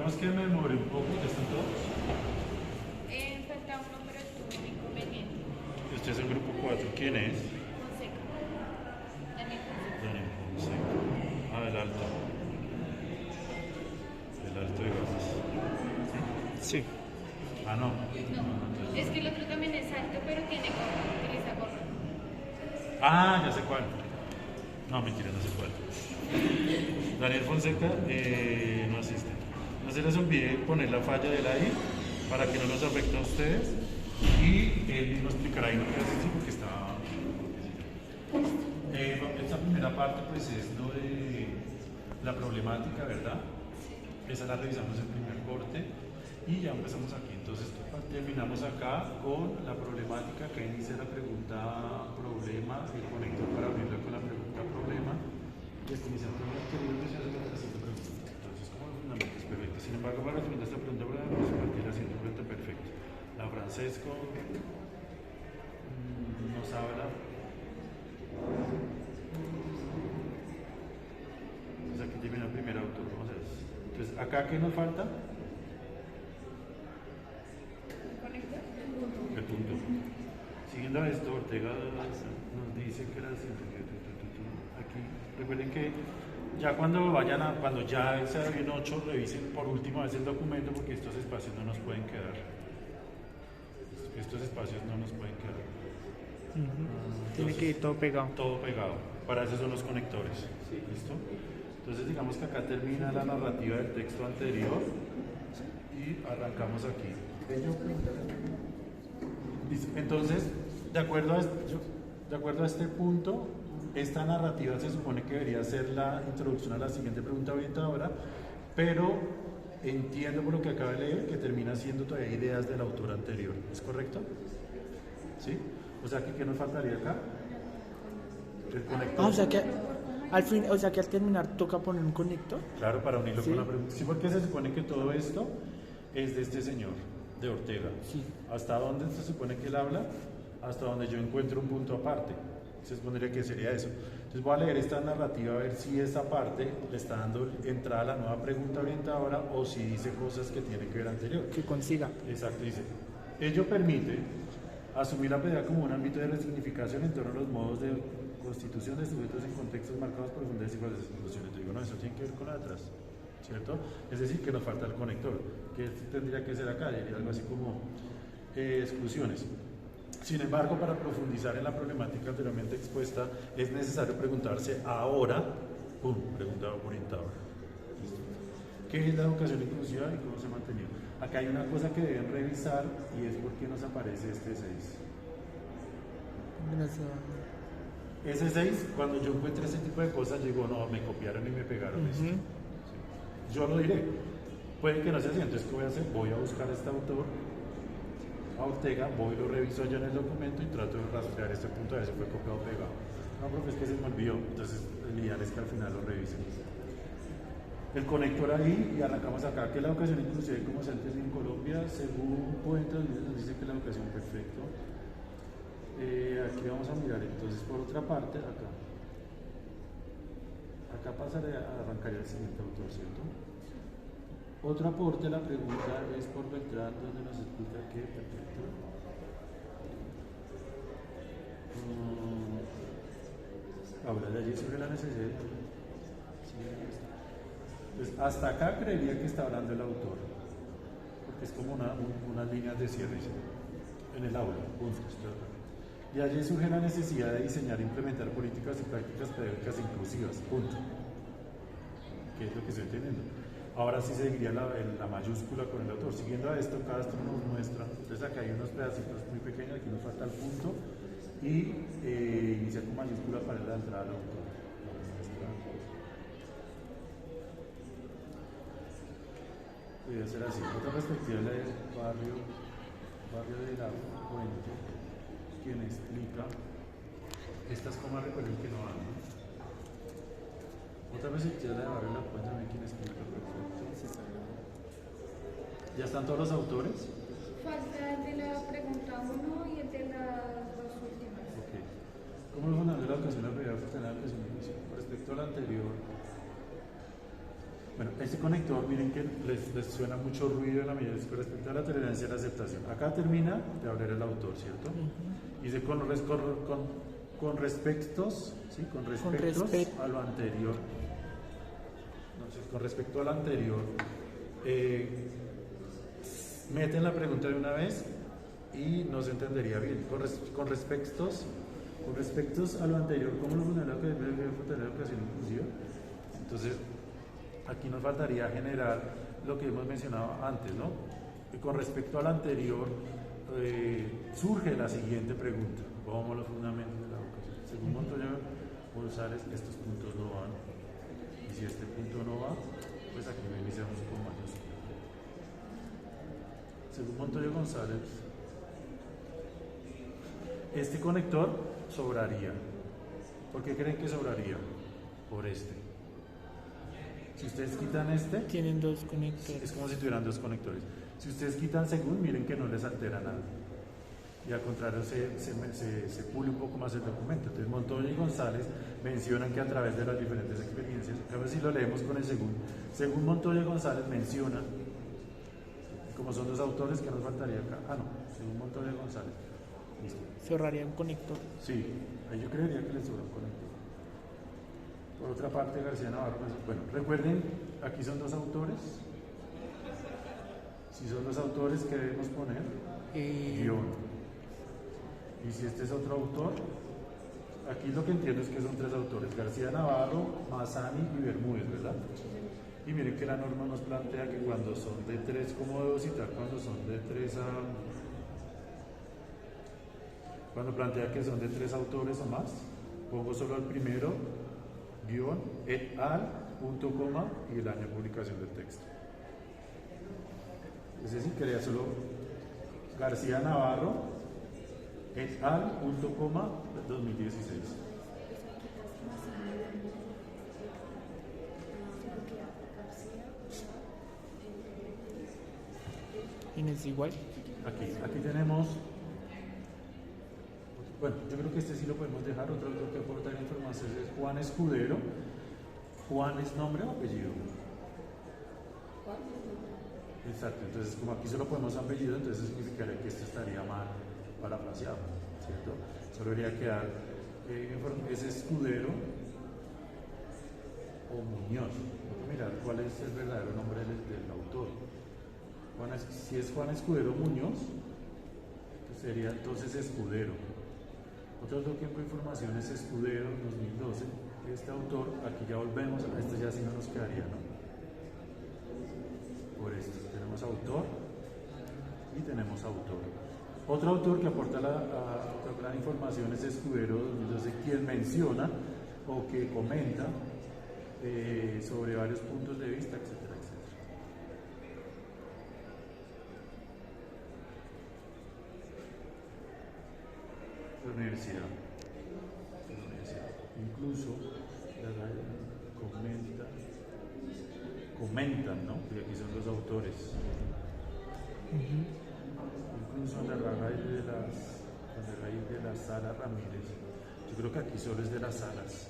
digamos que me demoré un poco, ¿ya están todos? Falta uno, pero tuvo un inconveniente. Este es el grupo 4, ¿quién es? Fonseca. Daniel Fonseca. Daniel Fonseca. Ah, el alto. El alto de gafas. Sí. Ah, no. No, es que el otro también es alto, pero tiene gorra, utiliza gorra. Ah, ya sé cuál. No, mentira, no sé cuál. Daniel Fonseca no asiste. No se les olvide poner la falla del AI para que no los afecte a ustedes. Y él mismo explicará ahí, no quiero decir porque está. Esta primera parte, pues, es lo de la problemática, ¿verdad? Esa la revisamos en primer corte y ya empezamos aquí. Entonces, terminamos acá con la problemática. Acá inicia la pregunta problema, el conector para abrirla con la pregunta problema. Y aquí inicia el problema que la siguiente pregunta. Entonces, como los fundamentos, perfecto. Sin embargo, para responder esta pregunta, vamos a partir la siguiente pregunta, perfecto. La Francesco nos habla. Entonces, aquí termina el primer autor. Vamos a ver. Entonces, acá, ¿qué nos falta? El punto. Siguiendo a esto, Ortega nos dice que aquí, recuerden que ya cuando ya sea bien 8, revisen por última vez el documento porque estos espacios no nos pueden quedar. Estos espacios no nos pueden quedar. Entonces, Tiene que ir todo pegado. todo pegado. Para eso son los conectores. ¿Listo? Entonces digamos que acá termina la narrativa del texto anterior y arrancamos aquí. Listo. Entonces, de acuerdo a este punto, esta narrativa se supone que debería ser la introducción a la siguiente pregunta orientadora, pero entiendo por lo que acabo de leer que termina siendo todavía ideas del autor anterior. ¿Es correcto? ¿Sí? O sea, ¿qué nos faltaría acá? El conector. Ah, o sea que al fin, o sea que al terminar toca poner un conector. Claro, para unirlo Sí. con la pregunta. Sí, porque se supone que todo esto es de este señor, de Ortega. Sí. ¿Hasta dónde se supone que él habla? Hasta donde yo encuentro un punto aparte. Se supondría que sería eso. Entonces voy a leer esta narrativa a ver si esta parte le está dando entrada a la nueva pregunta orientadora o si dice cosas que tienen que ver anterior. Que consiga. Exacto, dice. Ello permite asumir la pedagogía como un ámbito de resignificación en torno a los modos de constitución de sujetos en contextos marcados por profundidades iguales de exclusiones. Te digo, no, eso tiene que ver con la de atrás, ¿cierto? Es decir, que nos falta el conector, que tendría que ser acá, diría algo así como exclusiones. Sin embargo, para profundizar en la problemática anteriormente expuesta, es necesario preguntarse ahora, pregunta orientadora. ¿Listo? ¿Qué es la educación inclusiva y cómo se ha mantenido? Acá hay una cosa que deben revisar y es por qué nos aparece este 6. Ese 6, cuando yo encuentre ese tipo de cosas, yo digo, no, me copiaron y me pegaron esto. Sí. Yo lo diré. Puede que no sea así, entonces ¿qué voy a hacer? Voy a buscar a este autor, a Ortega, voy y lo reviso yo en el documento y trato de rastrear este punto a ver si fue copiado o pegado. No, profe, es que se me olvidó, entonces el ideal es que al final lo revisen. El conector ahí, y arrancamos acá, que la educación inclusiva como se ha entendido en Colombia, según Puente, nos dice que la educación perfecto. Aquí vamos a mirar, entonces por otra parte, acá pasaré a arrancar el siguiente autor, ¿cierto? Otro aporte, la pregunta es por Beltrán, donde nos explica que, perfecto. Ahora de allí surge la necesidad de... Pues hasta acá creería que está hablando el autor, porque es como unas líneas de cierre en el aula, puntos. Y allí surge la necesidad de diseñar e implementar políticas y prácticas pedagógicas inclusivas, punto. ¿Qué es lo que estoy entendiendo? Ahora sí seguiría la mayúscula con el autor. Siguiendo a esto, cada esto nos muestra. Entonces acá hay unos pedacitos muy pequeños, aquí nos falta el punto y inicia con mayúscula para la entrada al autor. Podría ser así. Otra perspectiva es la del barrio de la Puente, quien explica estas comas, recuerden que no van, ¿no? Otra perspectiva es la de barrio de la Puente, también quien explica, perfecto. ¿Ya están todos los autores? Falta el de la pregunta 1 y el de las dos últimas. Ok. ¿Cómo es fundamental la educación, la prioridad de la educación? Respecto al anterior, Bueno, este conector, miren que les suena mucho ruido en la medida con respecto a la tolerancia y la aceptación. Acá termina de hablar el autor, ¿cierto? Dice con respectos, ¿sí? Con respectos a lo anterior. Entonces, con respecto a lo anterior, meten la pregunta de una vez y no se entendería bien. Con respectos a lo anterior, ¿cómo lo fundamental que debe tener la educación inclusiva? Entonces, aquí nos faltaría generar lo que hemos mencionado antes, ¿no? Y con respecto al anterior, surge la siguiente pregunta: ¿cómo los fundamentos de la educación? Según Montoya González, estos puntos no van. Y si este punto no va, pues aquí lo iniciamos con mayúscula. Según Montoya González, este conector sobraría. ¿Por qué creen que sobraría? Por este. Si ustedes quitan este, Tienen dos conectores. es como si tuvieran dos conectores. Si ustedes quitan según, miren que no les altera nada. Y al contrario, se pule un poco más el documento. Entonces, Montoya y González mencionan que a través de las diferentes experiencias, a ver si lo leemos con el según Montoya y González mencionan, como son dos autores, que nos faltaría acá. No, según Montoya y González. Listo. Se ahorraría un conector. Sí, ahí yo creería que les sobra un conector. Por otra parte, García Navarro, bueno, recuerden, aquí son dos autores. Si son dos autores, ¿qué debemos poner? Guión. Y si este es otro autor, aquí lo que entiendo es que son tres autores: García Navarro, Mazzani y Bermúdez, ¿verdad? Y miren que la norma nos plantea que cuando son de tres, ¿cómo debo citar? Cuando son de tres cuando plantea que son de tres autores o más, pongo solo al primero, guión, et al, punto, coma, y el año de publicación del texto. Es decir, quería solo García Navarro, et al, punto, coma, 2016. ¿Y es igual? Aquí tenemos. Bueno, yo creo que este sí lo podemos dejar. Otro que aportar información es Juan Escudero. Juan es nombre o apellido. Exacto, entonces como aquí solo ponemos apellido, entonces significaría que esto estaría mal parafraseado, ¿cierto? Solo debería quedar ¿es Escudero o Muñoz? Vamos a mirar cuál es el verdadero nombre del autor. Si es Juan Escudero Muñoz, sería entonces Escudero. Otro tiempo de información es Escudero 2012. Este autor, aquí ya volvemos, a este ya sí no nos quedaría, ¿no? Por esto, tenemos autor y tenemos autor. Otro autor que aporta otra gran información es Escudero 2012, quien menciona o que comenta sobre varios puntos de vista, etcétera, etcétera. La universidad. Incluso comentan, ¿no? Porque aquí son los autores. Incluso en la raíz de la Sala Ramírez. Yo creo que aquí solo es de las salas.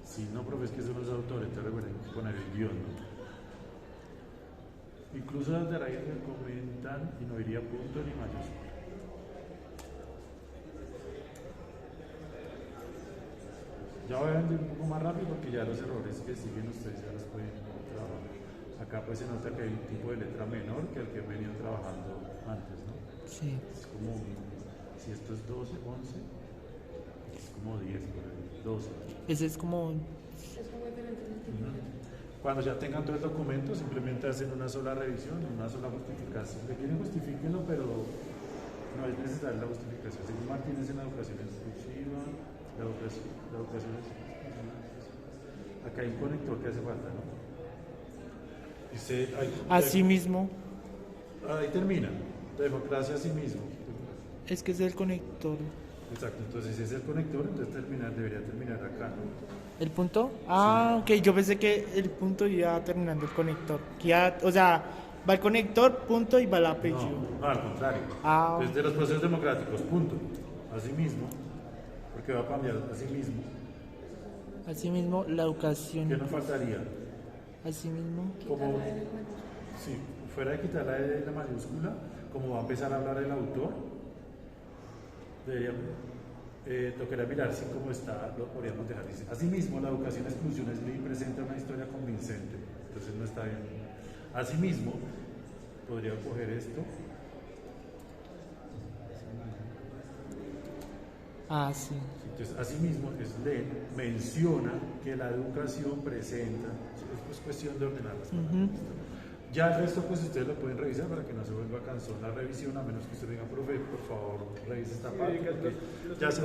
Si no, profe, es que son los autores, te recuerden poner el guión, ¿no? Incluso las de raíz comentan y no iría punto ni mayúscula. Ya voy a ir un poco más rápido porque ya los errores que siguen ustedes ya los pueden trabajar. Acá pues se nota que hay un tipo de letra menor que el que he venido trabajando antes, ¿no? Sí. Es como, si esto es 12, 11, es como 10, por ahí, 12. Ese es como... Cuando ya tengan todo el documento, simplemente hacen una sola revisión, una sola justificación. Si quieren, justifíquenlo, pero no es necesaria la justificación. Según Martínez en la educación exclusiva, la educación es... Acá hay un conector que hace falta, ¿no? Dice, Así mismo. Ahí termina. Democracia así mismo. Es que es el conector. Exacto, entonces si es el conector, entonces debería terminar acá, ¿no? ¿El punto? Ah, sí. Ok, yo pensé que el punto iba terminando el conector. O sea, va el conector, punto y va el apellido. No, al contrario. Entonces de los procesos democráticos, punto. Así mismo, porque va a cambiar así mismo. Asimismo, la educación. ¿Qué nos faltaría? Así mismo. Como, sí, fuera de quitar la mayúscula, como va a empezar a hablar el autor, debería, tocará mirar si como está, lo podríamos dejar. Dice, asimismo, la educación exclusión es ley presenta una historia convincente, entonces no está bien. Asimismo, podría coger esto. Ah, sí. Entonces, asimismo, es ley, menciona que la educación presenta, es pues cuestión de ordenar las palabras. Ya el resto, pues ustedes lo pueden revisar para que no se vuelva cansón la revisión, a menos que usted diga, profe, por favor, revise esta parte. Ya se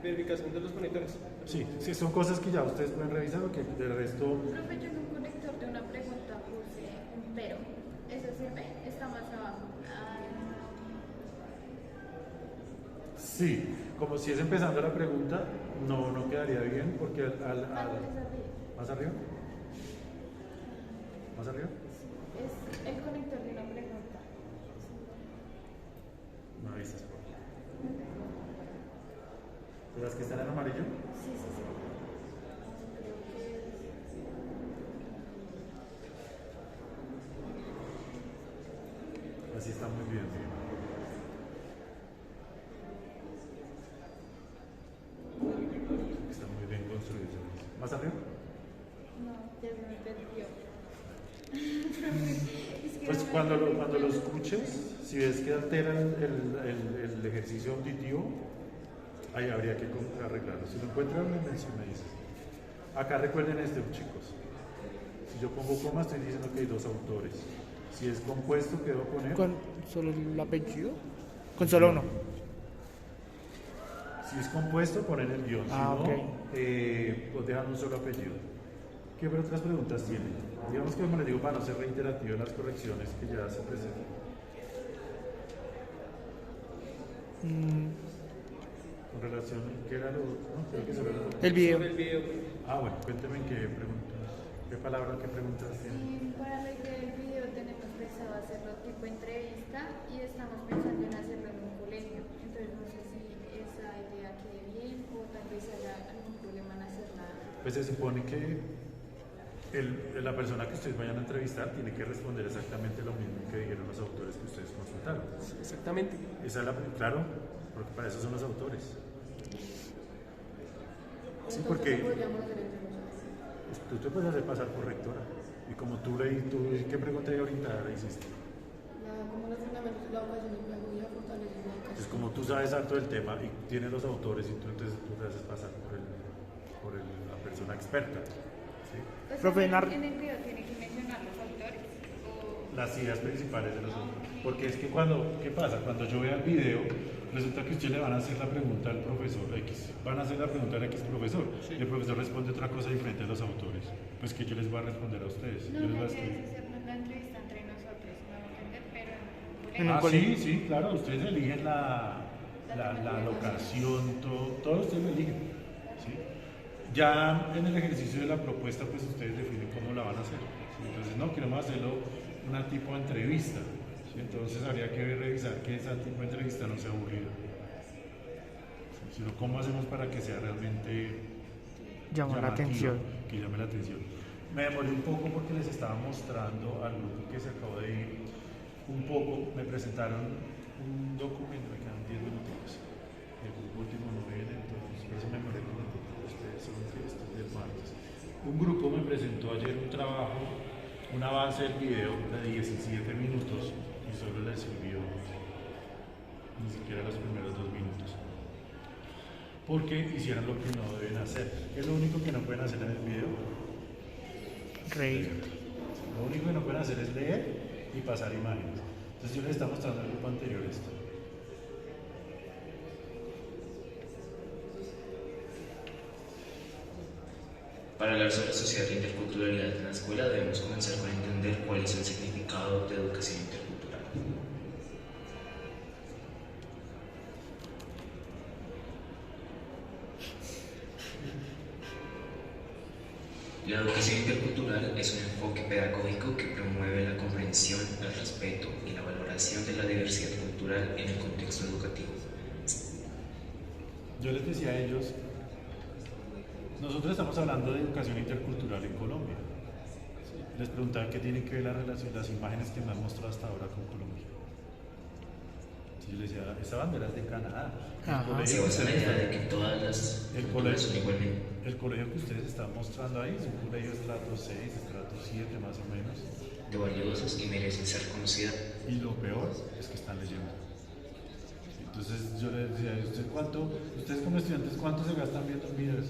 verificación de los conectores. Sí, sí, son cosas que ya ustedes pueden revisar, porque del resto. Profe, yo en un conector de una pregunta puse un pero. ¿Eso sirve? Está más abajo. Sí, como si es empezando la pregunta, no quedaría bien, porque ¿Más arriba? ¿Más arriba? Es el conector de una pregunta. No avisas, por favor. ¿De las que están en amarillo? Sí, sí, sí. Creo que Así está muy bien, sí. Está muy bien construido. ¿Más arriba? no, ya se me perdió. Es que Pues no me cuando acuerdo. lo escuches, si ves que altera el ejercicio auditivo, ahí habría que arreglarlo. Si lo encuentran, me dices. Acá recuerden esto, chicos. Si yo pongo coma, estoy diciendo que hay dos autores. Si es compuesto, ¿qué debo poner? ¿Con solo el apellido? Con solo uno. Si es compuesto, ponen el guión. Si no, ok. pues dejan un solo apellido. ¿Qué otras preguntas tienen? Digamos que, como les digo, para no ser reiterativo en las correcciones que ya se presentan. Con relación, ¿qué era lo otro? ¿No? Creo que eso era lo otro. El video. Sobre el video. Ah, bueno, cuénteme qué preguntas, qué palabra, qué preguntas tienen. Para la idea del video tenemos pensado hacerlo tipo entrevista y estamos pensando en hacerlo en un colegio. Entonces no sé si esa idea quede bien o tal vez haya algún problema en hacerla. Pues se supone que la persona que ustedes vayan a entrevistar tiene que responder exactamente lo mismo que dijeron los autores que ustedes consultaron. Exactamente. Esa es claro, porque para eso son los autores. Sí, porque pues, tú te puedes hacer pasar por rectora. Y como tú ¿qué pregunta de orientada hiciste? Como los fundamentos de la educación y pedagogía fortalecen la educación. Entonces, como tú sabes harto del tema y tienes los autores, y entonces tú te haces pasar por la persona experta. ¿Sí? Pues Profe, en el video tiene que mencionar los autores o Las ideas principales de los autores. Porque es que ¿qué pasa? Cuando yo vea el video, resulta que usted le van a hacer la pregunta al profesor X. Van a hacer la pregunta al X profesor. Y el profesor responde otra cosa diferente a los autores. Pues que yo les voy a responder a ustedes. no Yo les voy a la idea escribir. es hacernos la entrevista entre nosotros, no entender, pero En un Ah, colegio. sí, sí, claro, ustedes eligen la locación, todo ustedes lo eligen. ¿Sí? Ya en el ejercicio de la propuesta, pues ustedes definen cómo la van a hacer. ¿Sí? Entonces, no, queremos hacerlo una tipo de entrevista. ¿Sí? Entonces habría que revisar que esa tipo de entrevista no sea aburrida. ¿Sí? Sino cómo hacemos para que sea realmente Llama la llamativa, atención. que llame la atención. Me demoré un poco porque les estaba mostrando al grupo que se acabó de ir un poco, me presentaron un documento, me quedan 10 minutos. El grupo último no viene, entonces por eso me demoré un poco. Ustedes son estos del martes. Un grupo me presentó ayer un trabajo, un avance del video de 17 minutos y solo les sirvió ni siquiera los primeros 2 minutos. Porque hicieron lo que no deben hacer. ¿Qué es lo único que no pueden hacer en el video? Reír. Lo único que no pueden hacer es leer y pasar imágenes. Entonces yo les estaba mostrando al grupo anterior esto. Para hablar sobre sociedad e interculturalidad en la escuela debemos comenzar con entender cuál es el significado de educación intercultural. La educación intercultural es un enfoque pedagógico que promueve la comprensión, el respeto y la valoración de la diversidad cultural en el contexto educativo. Yo les decía a ellos, nosotros estamos hablando de educación intercultural en Colombia. les preguntaba qué tienen que ver la relación, las imágenes que me han mostrado hasta ahora con Colombia. Sí, yo les decía, esa bandera es de Canadá. Ajá. Se basa en la idea de que todas las El culturas son igualmente. colegio que ustedes están mostrando ahí es un colegio estrato 6, estrato 7 más o menos. De valiosos y merecen ser conocidas. Y lo peor es que están leyendo. Entonces yo les decía, ustedes como estudiantes, ¿cuánto se gastan viendo videos?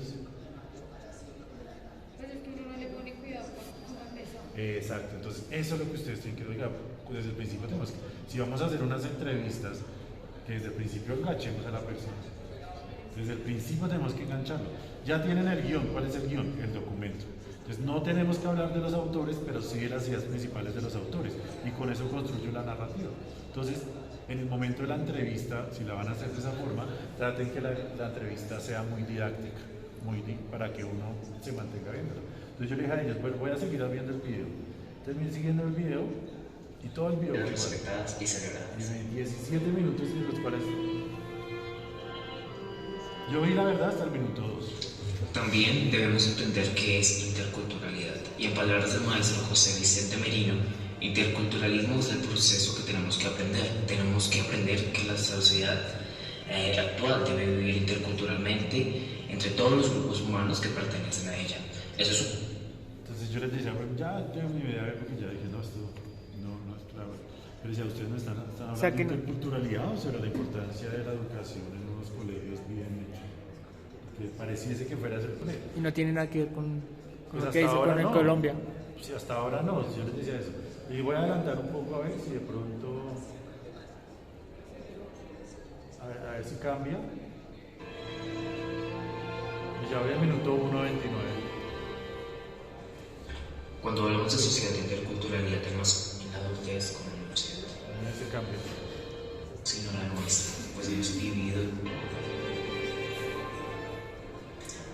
Pues es que uno no le pone cuidado con eso. Exacto, entonces eso es lo que ustedes tienen que oiga, desde el principio tenemos que, si vamos a hacer unas entrevistas, que desde el principio enganchemos a la persona. Desde el principio tenemos que engancharlo. Ya tienen el guión, ¿cuál es el guión? El documento. Entonces no tenemos que hablar de los autores, pero sí de las ideas principales de los autores. Y con eso construyo la narrativa. Entonces, en el momento de la entrevista, si la van a hacer de esa forma, traten que la entrevista sea muy didáctica, para que uno se mantenga viéndolo. Entonces yo le dije a ellos, bueno, voy a seguir viendo el video. Terminé siguiendo el video y todo el video fue igual. Respetadas y celebradas. Y 17 minutos de los cuales yo vi la verdad hasta el minuto 2. También debemos entender qué es interculturalidad. Y en palabras del maestro José Vicente Merino, interculturalismo es el proceso que tenemos que aprender. Tenemos que aprender que la sociedad actual debe vivir interculturalmente entre todos los grupos humanos que pertenecen a ella. Eso es Entonces yo les decía, bueno, ya tengo mi idea, porque ya dije, no, esto no es claro. Pero decía, ustedes no están hablando O sea, que de no- interculturalidad o sobre la importancia de la educación en unos colegios bien hechos. Que pareciese que fuera a ser pleno. Y no tiene nada que ver con Pues lo hasta que dice ahora con el no. Colombia. Sí, hasta ahora no, yo les decía eso. Y voy a adelantar un poco a ver si de pronto. A ver si cambia. Y ya voy al minuto 1:29. cuando hablamos de sociedad interculturalidad tenemos en la adultez como en la universidad. Ese cambio. Sino la nuestra, pues hemos vivido.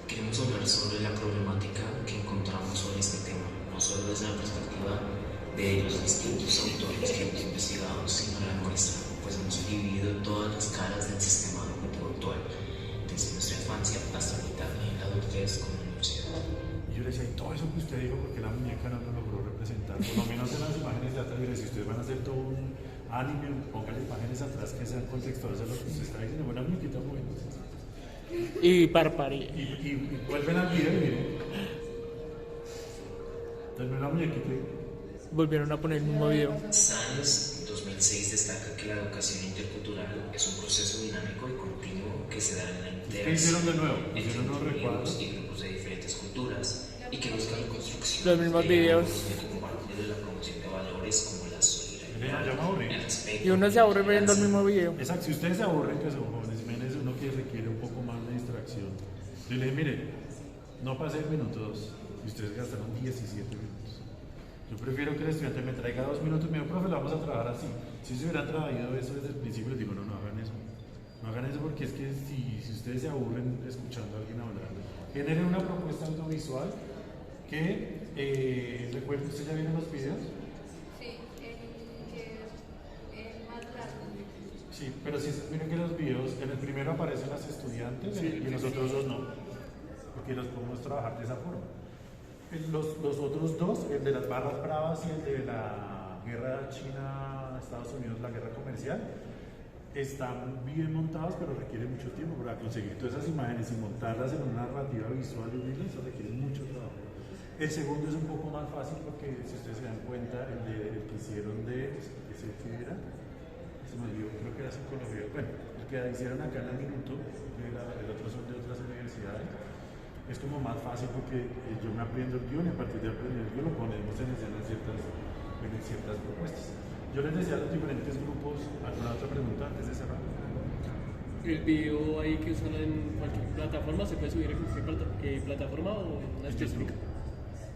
Queremos hablar sobre la problemática que encontramos sobre este tema, no solo desde la perspectiva de los distintos autores que hemos investigado, sino la nuestra, pues hemos vivido todas las caras del sistema educativo actual, desde nuestra infancia hasta ahorita en la adultez como en la universidad. Y yo le decía, y todo eso que usted dijo, porque la muñeca no lo logró representar, por lo menos en las imágenes de atrás, mire, si ustedes van a hacer todo un anime, pónganle imágenes atrás que sean contextuales a lo que usted está diciendo, buena muñequita moviéndose. Y parparía. Y vuelven al video y miren. Denme una muñequita. Volvieron a poner el mismo video. SANS 2006 destaca que la educación intercultural es un proceso dinámico y continuo que se da en la ¿Qué hicieron de nuevo? entre Hicieron unos recuadros. individuos y grupos de diferentes culturas y que busca la construcción Los mismos videos. de compartir de la promoción de valores como la Miren, ya me aburrí. solidaridad, el respeto, Y uno se aburre la viendo el tolerancia. mismo video. Exacto, si ustedes se aburren, que son jóvenes, imagínense uno que requiere un poco más de distracción. Yo le dije, mire, no pasé el minuto 2 y ustedes gastaron 17 minutos. Yo prefiero que el estudiante me traiga 2 minutos y me diga, profe, lo vamos a trabajar así. Si se hubieran traído eso desde el principio, les digo, no, no hagan eso. No hagan eso porque es que si ustedes se aburren escuchando a alguien hablar, generen una propuesta audiovisual que, recuerden, ¿ustedes ya vieron los videos? Sí, el más largo. Sí, pero si miren que los videos, en el primero aparecen las estudiantes y en los otros dos no, porque los podemos trabajar de esa forma. Los otros dos, el de las barras bravas y el de la guerra China-Estados Unidos, la guerra comercial, están bien montados, pero requieren mucho tiempo para conseguir todas esas imágenes y montarlas en una narrativa visual y unirlas, eso requiere mucho trabajo. El segundo es un poco más fácil porque si ustedes se dan cuenta, el que hicieron ese que era, se me olvidó, creo que era psicología, bueno, el que hicieron acá en el minuto, el otro son de otras universidades, es como más fácil porque yo me aprendo el guión y a partir de aprender el guión lo ponemos en escena en ciertas propuestas. Yo les decía a los diferentes grupos, ¿alguna otra pregunta antes de cerrar? El video ahí que usan en cualquier plataforma, ¿se puede subir en cualquier plataforma o en una específica?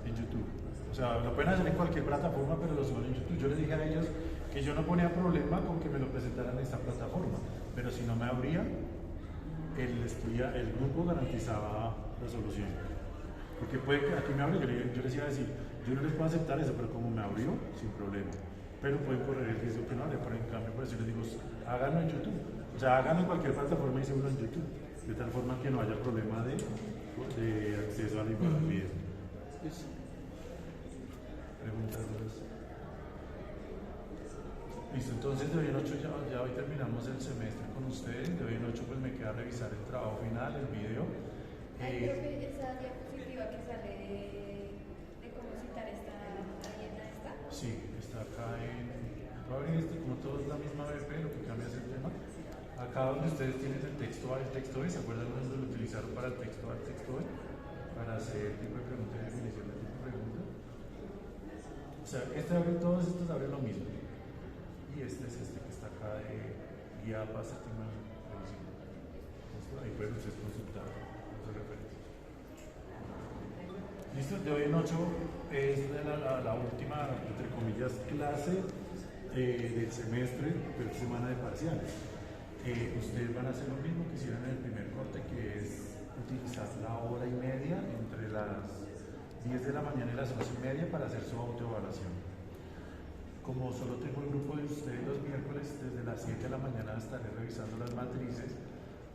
En YouTube. O sea, lo pueden hacer en cualquier plataforma, pero lo suben en YouTube. Yo les dije a ellos que yo no ponía problema con que me lo presentaran en esta plataforma, pero si no me abría, el grupo garantizaba la solución. Porque puede que aquí me abre, yo les iba a decir, yo no les puedo aceptar eso, pero como me abrió, sin problema. Pero pueden correr el riesgo que no le ponen en cambio, por eso les digo, háganlo en YouTube. O sea, háganlo en cualquier plataforma y seguro en YouTube. De tal forma que no haya problema de acceso al video. preguntas de los... Listo, entonces de hoy en 8 ya hoy terminamos el semestre con ustedes. De hoy en 8 pues me queda revisar el trabajo final, el video. Ay, profe, esa diapositiva que sale de cómo citar está ahí en esta. Sí, está acá en... Voy a abrir este, como todo es la misma BP, lo que cambia es el tema. Acá donde ustedes tienen el texto A, el texto B, ¿se acuerdan dónde lo utilizaron para el texto A, el texto B? Para hacer tipo de pregunta y definición de tipo de pregunta. O sea, todos estos abren lo mismo. Y este es este que está acá de guía para séptima revisión. ¿Listo? Ahí pueden ustedes consultar sus referencias. Listo, de hoy en 8 es la última, entre comillas, clase del semestre, de semana de parciales. Ustedes van a hacer lo mismo que hicieron en el primer corte, que es utilizar la hora y media entre las 10 de la mañana y las 11:30 para hacer su autoevaluación. Como solo tengo el grupo de ustedes los miércoles, desde las 7 de la mañana estaré revisando las matrices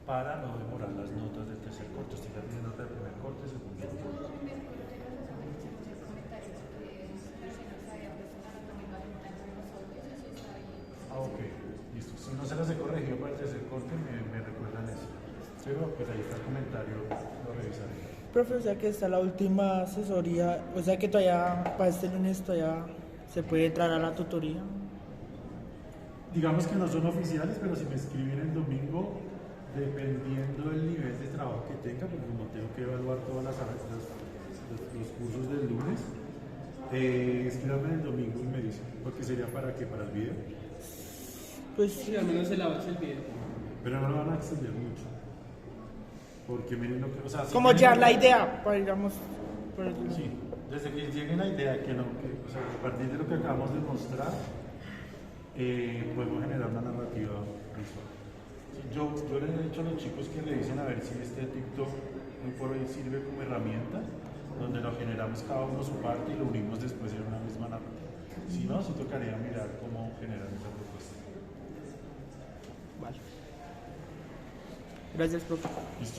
para no demorar las notas del tercer corte. Estoy haciendo nota del primer corte, segundo corte. Ah, ok, listo. Si no se las he corregido para el tercer corte, me recuerdan eso. Pero pues ahí está el comentario, lo revisaré. Profe, o sea que está la última asesoría, o sea que todavía, para este lunes todavía se puede entrar a la tutoría. Digamos que no son oficiales, pero si me escriben el domingo, dependiendo del nivel de trabajo que tenga, porque como tengo que evaluar todas los cursos del lunes, escríbanme el domingo y me dicen, porque sería para qué, para el video. Pues Sí, al menos el avance del video. Pero no lo van a extender mucho. Porque miren lo que. O sea, si como ya tienen- la idea, para digamos, por el- Sí, desde que llegue la idea que no, o sea, a partir de lo que acabamos de mostrar, podemos generar una narrativa visual. Sí, yo les he dicho a los chicos que revisen a ver si este TikTok hoy por hoy sirve como herramienta, donde lo generamos cada uno su parte y lo unimos después en una misma narrativa. Si no, sí tocaría mirar cómo generar esa propuesta. Vale. Gracias, profe. Listo.